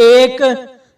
1،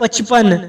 55۔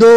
2،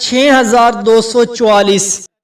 6244۔